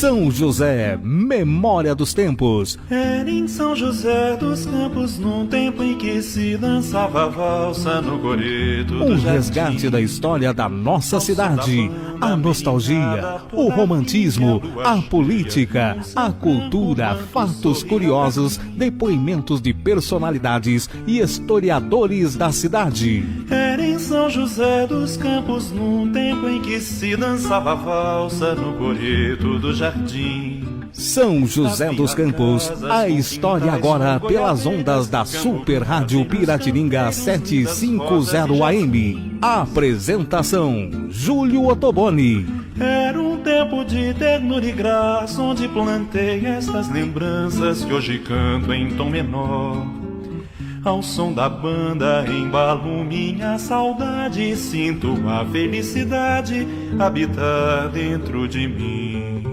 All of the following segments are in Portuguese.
São José, memória dos tempos. Era em São José dos Campos, num tempo em que se dançava valsa no coreto do jardim. Resgate da história da nossa cidade, a nostalgia, o romantismo, a política, a cultura, fatos curiosos, depoimentos de personalidades e historiadores da cidade. Era em São José dos Campos, num tempo em que se dançava valsa no coreto do jardim. São José dos Campos, a história agora pelas ondas da Super Rádio Piratininga 750 AM. Apresentação, Júlio Ottoboni. Era um tempo de ternura e graça, onde plantei estas lembranças que hoje canto em tom menor. Ao som da banda embalo minha saudade e sinto a felicidade habitar dentro de mim.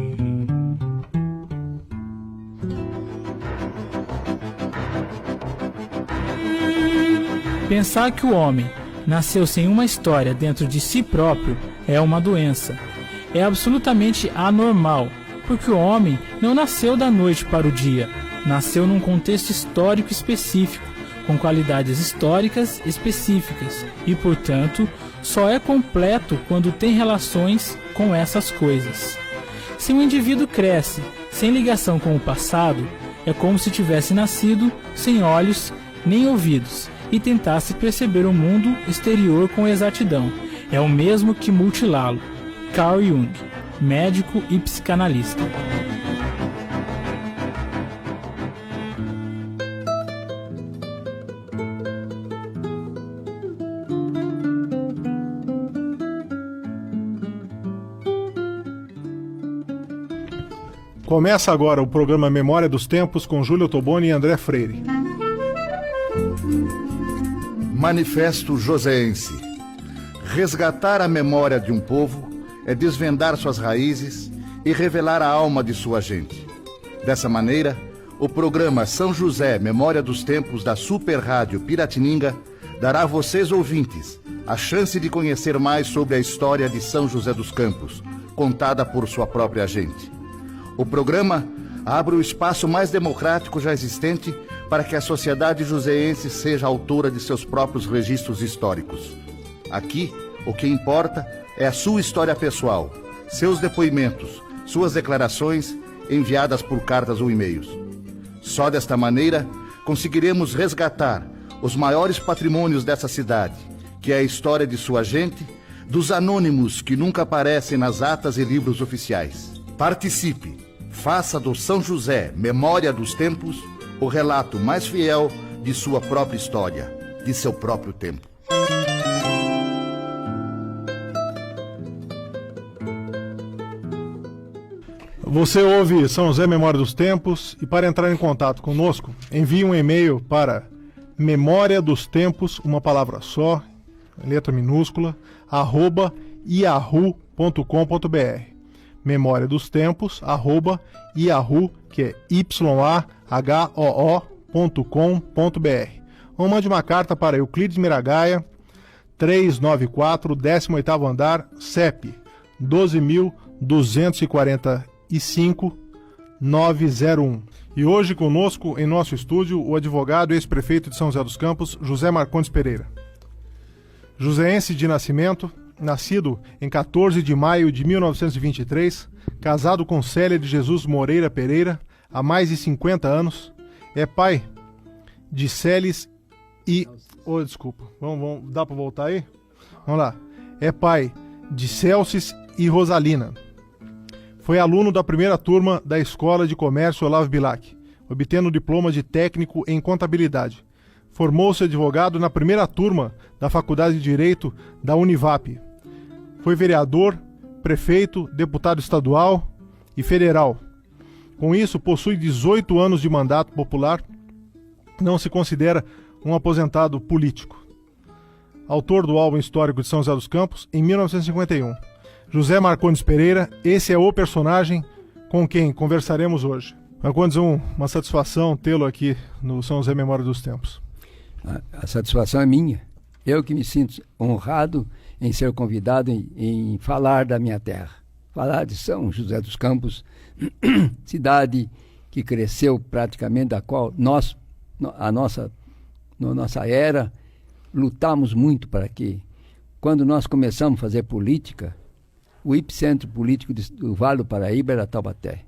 Pensar que o homem nasceu sem uma história dentro de si próprio é uma doença. É absolutamente anormal, porque o homem não nasceu da noite para o dia, nasceu num contexto histórico específico, com qualidades históricas específicas e, portanto, só é completo quando tem relações com essas coisas. Se um indivíduo cresce sem ligação com o passado, é como se tivesse nascido sem olhos nem ouvidos e tentasse perceber o mundo exterior com exatidão. É o mesmo que mutilá-lo. Carl Jung, médico e psicanalista. Começa agora o programa Memória dos Tempos com Júlio Ottoboni e André Freire. Manifesto Joseense. Resgatar a memória de um povo é desvendar suas raízes e revelar a alma de sua gente. Dessa maneira, o programa São José, Memória dos Tempos da Super Rádio Piratininga dará a vocês, ouvintes, a chance de conhecer mais sobre a história de São José dos Campos, contada por sua própria gente. O programa abre o espaço mais democrático já existente para que a sociedade joseense seja autora de seus próprios registros históricos. Aqui, o que importa é a sua história pessoal, seus depoimentos, suas declarações enviadas por cartas ou e-mails. Só desta maneira conseguiremos resgatar os maiores patrimônios dessa cidade, que é a história de sua gente, dos anônimos que nunca aparecem nas atas e livros oficiais. Participe! Faça do São José, Memória dos Tempos, o relato mais fiel de sua própria história, de seu próprio tempo. Você ouve São José, Memória dos Tempos, e para entrar em contato conosco, envie um e-mail para memória dos tempos, uma palavra só, letra minúscula, @yahoo.com.br. Memória dos Tempos, @yahoo, que é yahoo.com.br. Ou mande uma carta para Euclides Miragaia, 394, 18º andar, CEP, 12.245-901. E hoje conosco, em nosso estúdio, o advogado e ex-prefeito de São José dos Campos, José Marcondes Pereira. Joseense de nascimento, nascido em 14 de maio de 1923, casado com Célia de Jesus Moreira Pereira, há mais de 50 anos, é pai de Célis e... desculpa, vamos, dá para voltar aí? Vamos lá. É pai de Celsis e Rosalina. Foi aluno da primeira turma da Escola de Comércio Olavo Bilac, obtendo o diploma de técnico em contabilidade. Formou-se advogado na primeira turma da Faculdade de Direito da Univap. Foi vereador, prefeito, deputado estadual e federal. Com isso, possui 18 anos de mandato popular. Não se considera um aposentado político. Autor do álbum histórico de São José dos Campos, em 1951. José Marcondes Pereira, esse é o personagem com quem conversaremos hoje. Marcondes, uma satisfação tê-lo aqui no São José Memória dos Tempos. A satisfação é minha. Eu que me sinto honrado em ser convidado em falar da minha terra, falar de São José dos Campos, cidade que cresceu praticamente, da qual nós, na nossa era, lutamos muito para que, quando nós começamos a fazer política, o epicentro político do Vale do Paraíba era Taubaté.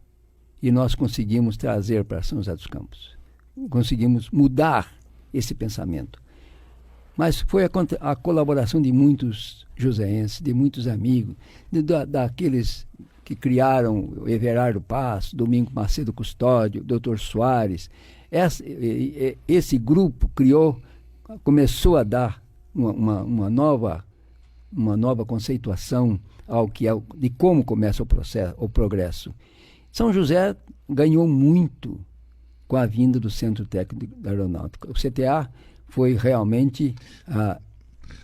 E nós conseguimos trazer para São José dos Campos. Conseguimos mudar esse pensamento. Mas foi a colaboração de muitos joseenses, de muitos amigos, daqueles que criaram o Everardo Paz, Domingo Macedo Custódio, Dr. Soares. Esse grupo começou a dar uma nova conceituação de como começa o progresso. São José ganhou muito com a vinda do Centro Técnico da Aeronáutica. O CTA foi realmente...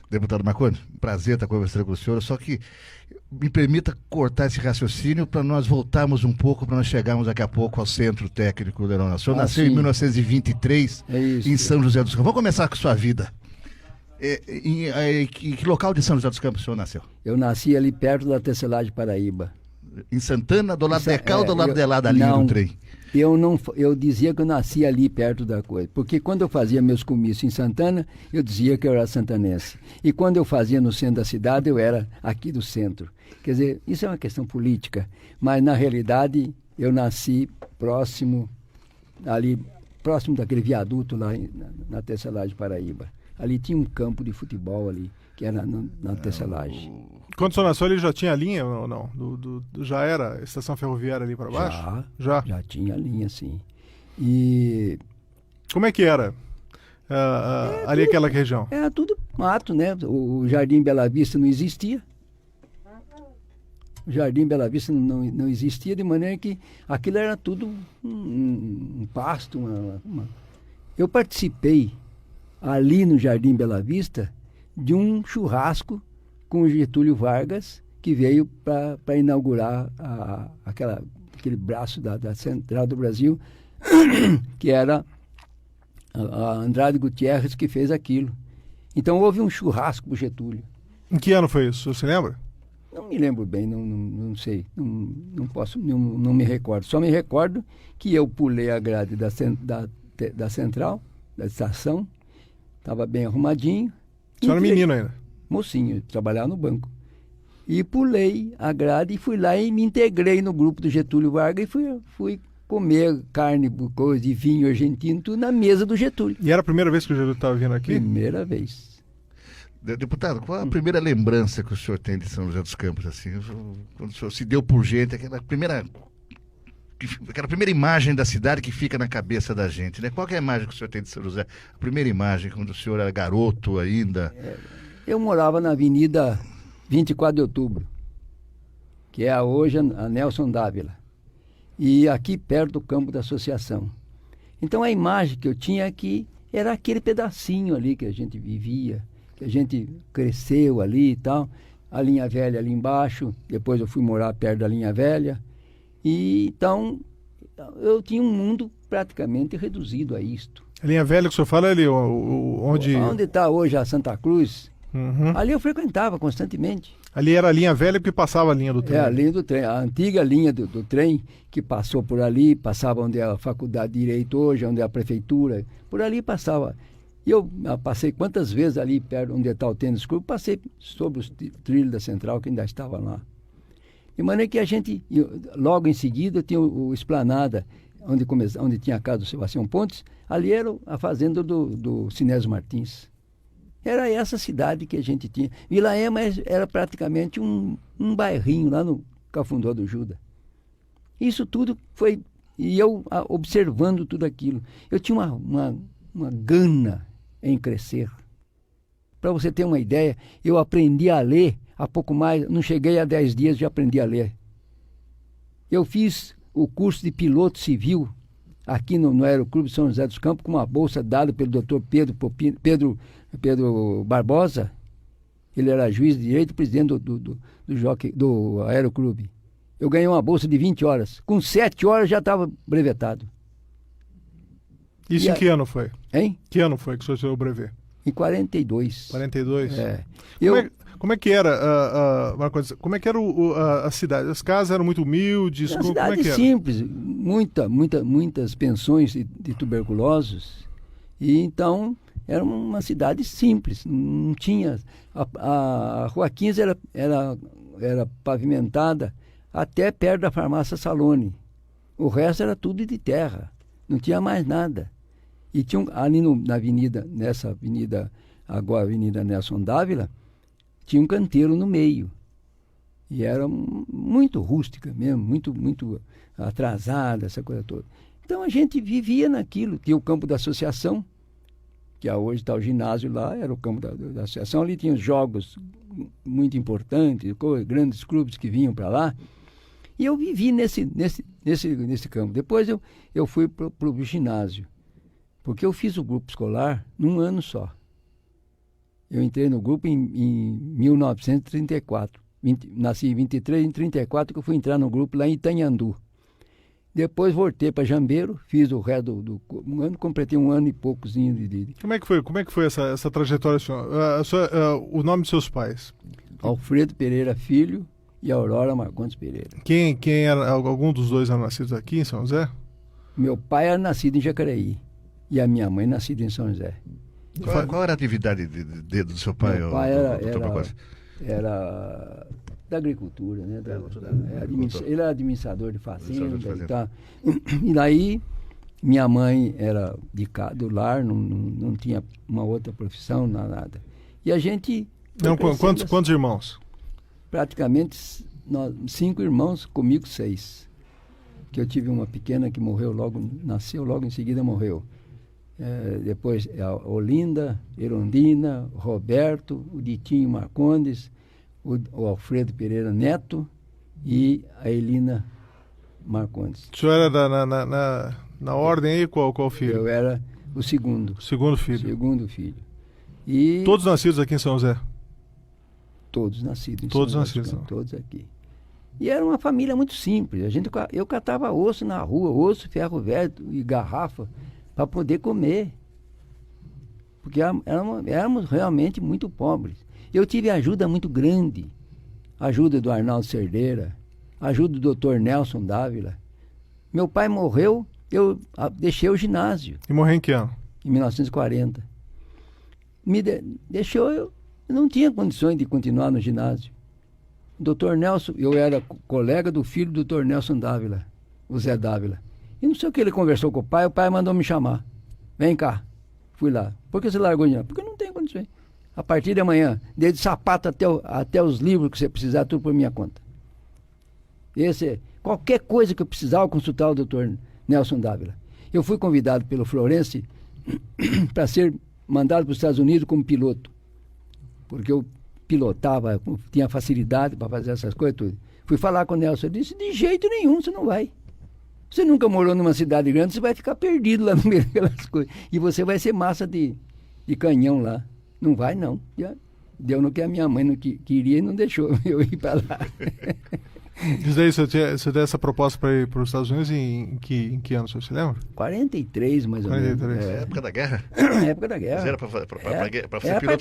Deputado Marconi, prazer estar conversando com o senhor, só que me permita cortar esse raciocínio para nós voltarmos um pouco, para nós chegarmos daqui a pouco ao Centro Técnico da Aeronáutica. O senhor nasceu em 1923, em São José dos Campos. Vamos começar com a sua vida. Em que local de São José dos Campos o senhor nasceu? Eu nasci ali perto da Tecelagem Paraíba. Em Santana, do lado de cá ou do lado de lá da linha do trem? Eu dizia que eu nasci ali perto da coisa, porque quando eu fazia meus comícios em Santana, eu dizia que eu era santanense. E quando eu fazia no centro da cidade, eu era aqui do centro. Quer dizer, isso é uma questão política, mas na realidade eu nasci próximo daquele viaduto lá na Tecelagem Paraíba. Ali tinha um campo de futebol ali, que era na Tecelagem. Quando o senhor nasceu, ele já tinha linha ou não? Já era estação ferroviária ali para baixo? Já tinha linha, sim. E... Como é que era ali aquela região? Era tudo mato, né? O Jardim Bela Vista não existia. O Jardim Bela Vista não existia, de maneira que aquilo era tudo um pasto. Eu participei ali no Jardim Bela Vista de um churrasco com o Getúlio Vargas, que veio para inaugurar aquele braço da Central do Brasil, que era a Andrade Gutierrez que fez aquilo. Então houve um churrasco do Getúlio. Em que ano foi isso? Você lembra? Não me lembro bem, não sei, não me recordo. Só me recordo que eu pulei a grade da Central, da estação, estava bem arrumadinho. Você era menino ainda? Mocinho, trabalhava no banco. E pulei a grade e fui lá e me integrei no grupo do Getúlio Vargas e fui comer carne, coisa e vinho argentino, tudo na mesa do Getúlio. E era a primeira vez que o Getúlio estava vindo aqui? Primeira vez. Deputado, qual a primeira lembrança que o senhor tem de São José dos Campos, assim? Quando o senhor se deu por gente, aquela primeira imagem da cidade que fica na cabeça da gente, né? Qual que é a imagem que o senhor tem de São José? A primeira imagem, quando o senhor era garoto ainda. Eu morava na Avenida 24 de Outubro, que é hoje a Nelson Dávila, e aqui perto do campo da associação. Então a imagem que eu tinha aqui era aquele pedacinho ali que a gente vivia, que a gente cresceu ali e tal, a linha velha ali embaixo, depois eu fui morar perto da linha velha, e então eu tinha um mundo praticamente reduzido a isto. A linha velha que o senhor fala é ali, onde... Onde está hoje a Santa Cruz, ali eu frequentava constantemente. Ali era a linha velha porque passava a linha do trem. A linha do trem, a antiga linha do trem que passou por ali, passava onde é a Faculdade de Direito hoje, onde é a Prefeitura, por ali passava. E eu passei quantas vezes ali perto onde está o tênis clube, passei sobre os trilhos da Central que ainda estava lá. De maneira que a gente, logo em seguida, tinha o Esplanada, onde tinha a casa do Sebastião Pontes, ali era a fazenda do Sinésio Martins. Era essa cidade que a gente tinha. Vila Ema era praticamente um bairrinho lá no Cafundó do Juda. Isso tudo foi... E eu observando tudo aquilo. Eu tinha uma gana em crescer. Para você ter uma ideia, eu aprendi a ler há pouco mais... Não cheguei a 10 dias, já aprendi a ler. Eu fiz o curso de piloto civil aqui no Aeroclube São José dos Campos com uma bolsa dada pelo doutor Pedro Barbosa. Ele era juiz de direito e presidente do Aeroclube. Eu ganhei uma bolsa de 20 horas. Com 7 horas já estava brevetado. Isso em que ano foi? Hein? Que ano foi que o senhor tirou o brevet? Em 42. 42? É. Como Como é que era, Marcondes, como é que era a cidade? As casas eram muito humildes? Uma Como é cidade que era? simples, muitas pensões de tuberculosos. E então era uma cidade simples, não tinha... A Rua 15 era pavimentada até perto da farmácia Salone. O resto era tudo de terra, não tinha mais nada. E tinha ali nessa avenida, agora Avenida Nelson Dávila, tinha um canteiro no meio. E era muito rústica mesmo, muito atrasada, essa coisa toda. Então a gente vivia naquilo. Tinha o campo da associação, que hoje está o ginásio lá, era o campo da associação. Ali tinha os jogos muito importantes, grandes clubes que vinham para lá. E eu vivi nesse campo. Depois eu fui para o ginásio, porque eu fiz o grupo escolar num ano só. Eu entrei no grupo em 1934. Nasci em 23, em 34 que eu fui entrar no grupo lá em Itanhandu. Depois voltei para Jambeiro, fiz o resto do um ano, completei um ano e poucozinho de... Como é que foi essa trajetória, senhor? O nome de seus pais? Alfredo Pereira Filho e Aurora Marcondes Pereira. Quem era, algum dos dois eram nascidos aqui em São José? Meu pai era nascido em Jacareí e a minha mãe nascida em São José. Qual era a atividade do seu pai? Meu pai era da agricultura, né? Ele era administrador de fazenda. E daí, minha mãe era do lar, não tinha uma outra profissão, nada. E a gente... Quantos irmãos? Praticamente 5 irmãos, comigo 6. Que eu tive uma pequena que nasceu logo em seguida morreu. Depois a Olinda, Erundina, Roberto, o Ditinho Marcondes, o Alfredo Pereira Neto e a Elina Marcondes. O senhor era na ordem aí, qual filho? Eu era o segundo. Segundo filho. Segundo filho. E todos nascidos aqui em São José? Todos nascidos em Todos São nascidos. José, todos aqui. E era uma família muito simples. Eu catava osso na rua, osso, ferro velho e garrafa, para poder comer. Porque éramos realmente muito pobres. Eu tive ajuda muito grande. Ajuda do Arnaldo Cerdeira, ajuda do Dr. Nelson Dávila. Meu pai morreu, eu deixei o ginásio. E morreu em que ano? Em 1940. Deixou, eu não tinha condições de continuar no ginásio. O Dr. Nelson, eu era colega do filho do Dr. Nelson Dávila, o Zé Dávila. E não sei o que ele conversou com o pai mandou me chamar. Vem cá. Fui lá. Por que você largou o dinheiro? Porque eu não tenho condições. A partir de amanhã, desde sapato até os livros que você precisar, tudo por minha conta. Qualquer coisa que eu precisar, eu consultar o Dr. Nelson Dávila. Eu fui convidado pelo Florence para ser mandado para os Estados Unidos como piloto. Porque eu pilotava, tinha facilidade para fazer essas coisas tudo. Fui falar com o Nelson, ele disse, de jeito nenhum, você não vai. Você nunca morou numa cidade grande, você vai ficar perdido lá no meio daquelas coisas. E você vai ser massa de canhão lá. Não vai, não. Deu no que a minha mãe não queria e não deixou eu ir para lá. Diz aí, você deu essa proposta para ir para os Estados Unidos em que ano, você se lembra? 43, mais ou menos. Época da guerra? Época da guerra. Mas era para ser piloto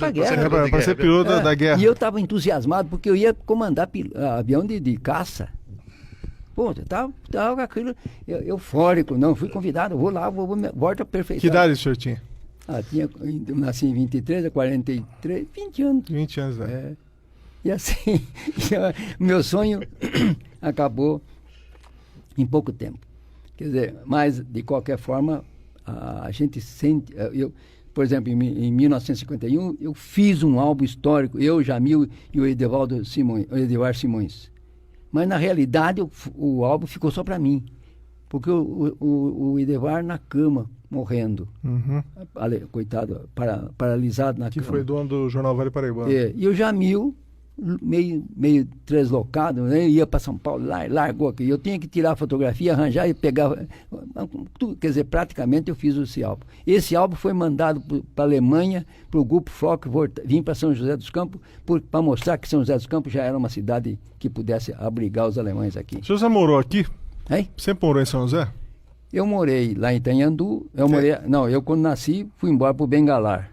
Para ser piloto da guerra. E eu estava entusiasmado porque eu ia comandar avião de caça. Pô, eu tava com aquilo eufórico. Não, fui convidado, vou lá, volto a perfeição. Que idade o senhor tinha? Eu nasci em 23 a 43, 20 anos. 20 anos, né? E assim, meu sonho acabou em pouco tempo. Quer dizer, mas de qualquer forma, a gente sente... por exemplo, em 1951, eu fiz um álbum histórico, eu, Jamil e o Edivaldo Simões. Mas, na realidade, o álbum ficou só para mim. Porque o Edevar na cama, morrendo. Uhum. Coitado, paralisado na cama. Que foi dono do Jornal Vale Paraibano. E o Jamil, meio translocado, né? Ia para São Paulo, largou aqui. Eu tinha que tirar a fotografia, arranjar e pegar... Quer dizer, praticamente eu fiz esse álbum. Esse álbum foi mandado para a Alemanha, para o Grupo Fock, vim para São José dos Campos, para mostrar que São José dos Campos já era uma cidade que pudesse abrigar os alemães aqui. O senhor já morou aqui? Hein? Sempre morou em São José? Eu morei lá em Itanhandu. Eu quando nasci, fui embora para o Bengalar.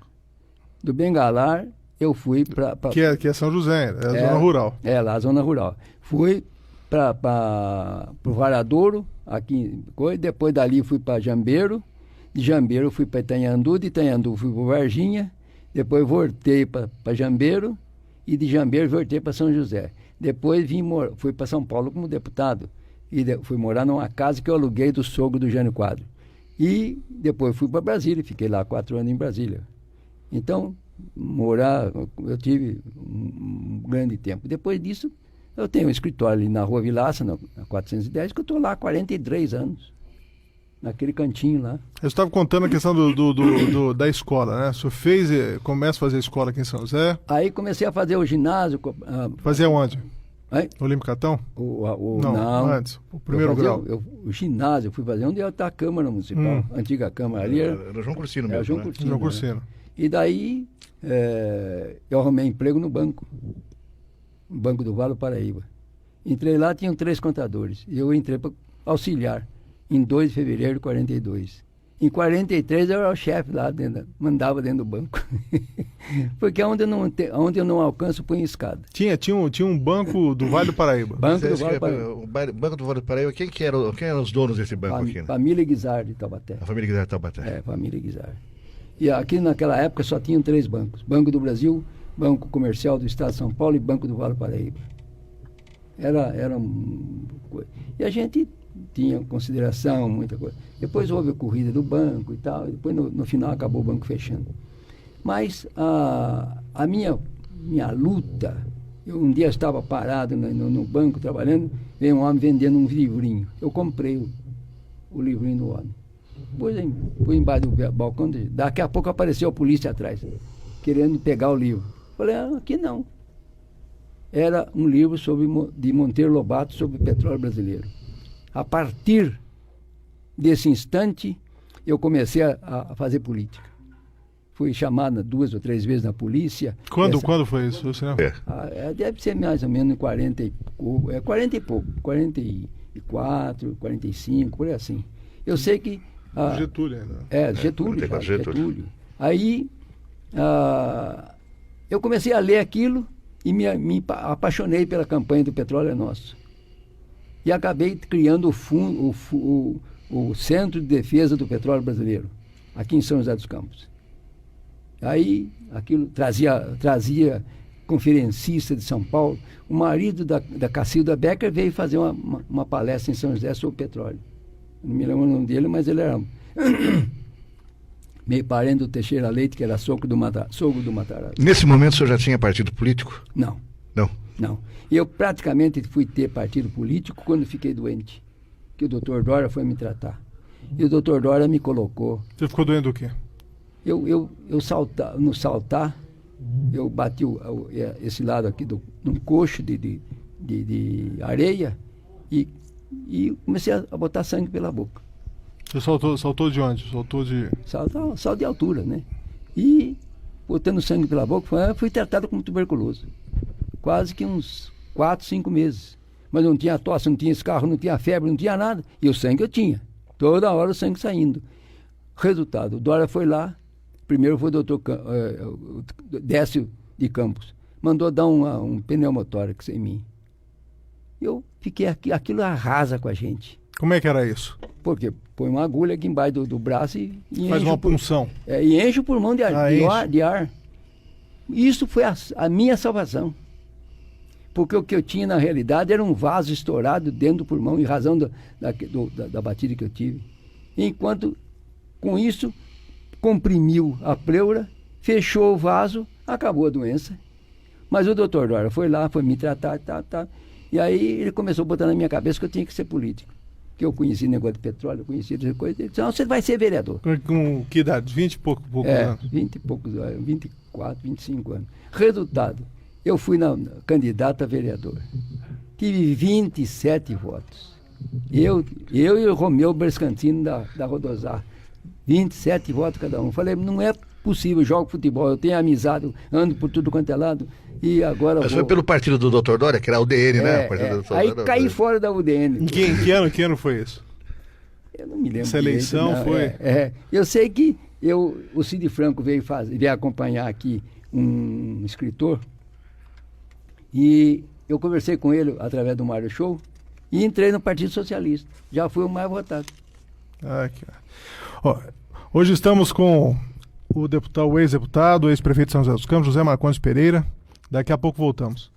Do Bengalar, eu fui para... Que é São José, é a zona rural. É, lá a zona rural. Fui para o Varadouro, aqui, depois dali fui para Jambeiro, de Jambeiro fui para Itanhandu, de Itanhandu fui para Varginha, depois voltei para Jambeiro, e de Jambeiro voltei para São José. Depois fui para São Paulo como deputado, e fui morar numa casa que eu aluguei do sogro do Jânio Quadro. E depois fui para Brasília, fiquei lá 4 anos em Brasília. Então, eu tive um grande tempo. Depois disso, eu tenho um escritório ali na Rua Vilaça, na 410, que eu estou lá há 43 anos, naquele cantinho lá. Eu estava contando a questão da escola, né? O senhor começa a fazer escola aqui em São José? Aí comecei a fazer o ginásio. Fazia onde? Aí? Olímpio Catão? Não, antes, o primeiro grau. O ginásio, eu fui fazer onde está a Câmara Municipal, a antiga Câmara. Ali era João Cursino mesmo, João né? Cursino, João Cursino. Né? E daí eu arrumei emprego no banco do Vale do Paraíba. Entrei lá, tinham 3 contadores. E eu entrei para auxiliar, em 2 de fevereiro de 42. Em 43 eu era o chefe lá, mandava dentro do banco. Porque onde eu não alcanço, põe escada. Tinha um banco do Vale do Paraíba. Banco do Vale do Paraíba. O Banco do Vale do Paraíba, quem eram os donos desse banco aqui? Né? Família Guizar de Taubaté. A família Guizar de Taubaté. É, família Guizar. E aqui naquela época só tinham 3 bancos. Banco do Brasil, Banco Comercial do Estado de São Paulo e Banco do Vale do Paraíba. E a gente tinha consideração, muita coisa. Depois houve a corrida do banco e tal, e depois no final acabou o banco fechando. Mas a minha luta, um dia eu estava parado no banco trabalhando, veio um homem vendendo um livrinho. Eu comprei o livrinho do homem. Depois fui embaixo do balcão, daqui a pouco apareceu a polícia atrás, querendo pegar o livro. Falei, aqui não. Era um livro de Monteiro Lobato sobre o petróleo brasileiro. A partir desse instante, eu comecei a fazer política. Fui chamado 2 ou 3 vezes na polícia. Quando foi isso? Você deve ser mais ou menos em 40 e pouco, 44, 45, por aí assim. Eu sei que... Getúlio ainda. Getúlio. Aí, eu comecei a ler aquilo e me apaixonei pela campanha do Petróleo é Nosso. E acabei criando o Centro de Defesa do Petróleo Brasileiro, aqui em São José dos Campos. Aí, aquilo trazia conferencista de São Paulo. O marido da Cacilda Becker veio fazer uma palestra em São José sobre petróleo. Não me lembro o nome dele, mas ele era meio parente do Teixeira Leite, que era sogro do Matarazzo. Nesse momento o senhor já tinha partido político? Não. Não. Eu praticamente fui ter partido político quando fiquei doente, que o doutor Dória foi me tratar. E o doutor Dória me colocou... Você ficou doente do quê? No saltar, eu bati esse lado aqui num coxo de areia e comecei a botar sangue pela boca. Você saltou de onde? Salto de altura, né? E botando sangue pela boca, fui tratado como tuberculoso. Quase que uns 4, 5 meses. Mas não tinha tosse, não tinha escarro, não tinha febre, não tinha nada. E o sangue eu tinha. Toda hora o sangue saindo. Resultado, o Dória foi lá. Primeiro foi o doutor Décio de Campos. Mandou dar um pneumotórax em mim. Eu fiquei aqui, aquilo arrasa com a gente. Como é que era isso? Porque põe uma agulha aqui embaixo do braço e faz uma punção. E enche o pulmão de ar. Isso foi a minha salvação. Porque o que eu tinha na realidade era um vaso estourado dentro do pulmão, em razão da batida que eu tive. Enquanto, com isso, comprimiu a pleura, fechou o vaso, acabou a doença. Mas o doutor Dória foi lá, foi me tratar, e aí ele começou a botar na minha cabeça que eu tinha que ser político. Que eu conheci negócio de petróleo, eu conhecia essa coisa. Ele disse, não, você vai ser vereador. Com que idade? 20 e poucos anos? 20 e poucos anos, 24, 25 anos. Resultado, eu fui candidato a vereador. Tive 27 votos. Eu e o Romeu Brescantino da Rodosar. 27 votos cada um. Falei, não é possível, jogo futebol, eu tenho amizade, ando por tudo quanto é lado, e agora Mas foi pelo partido do Dr. Dória, que era a UDN, né? Aí caí fora da UDN. Que ano foi isso? Eu não me lembro. Essa eleição foi... Eu sei que o Cid Franco veio acompanhar aqui um escritor, e eu conversei com ele através do Mário Show e entrei no Partido Socialista. Já fui o mais votado. Ó, hoje estamos com o ex-deputado, o ex-prefeito de São José dos Campos, José Marcondes Pereira. Daqui a pouco voltamos.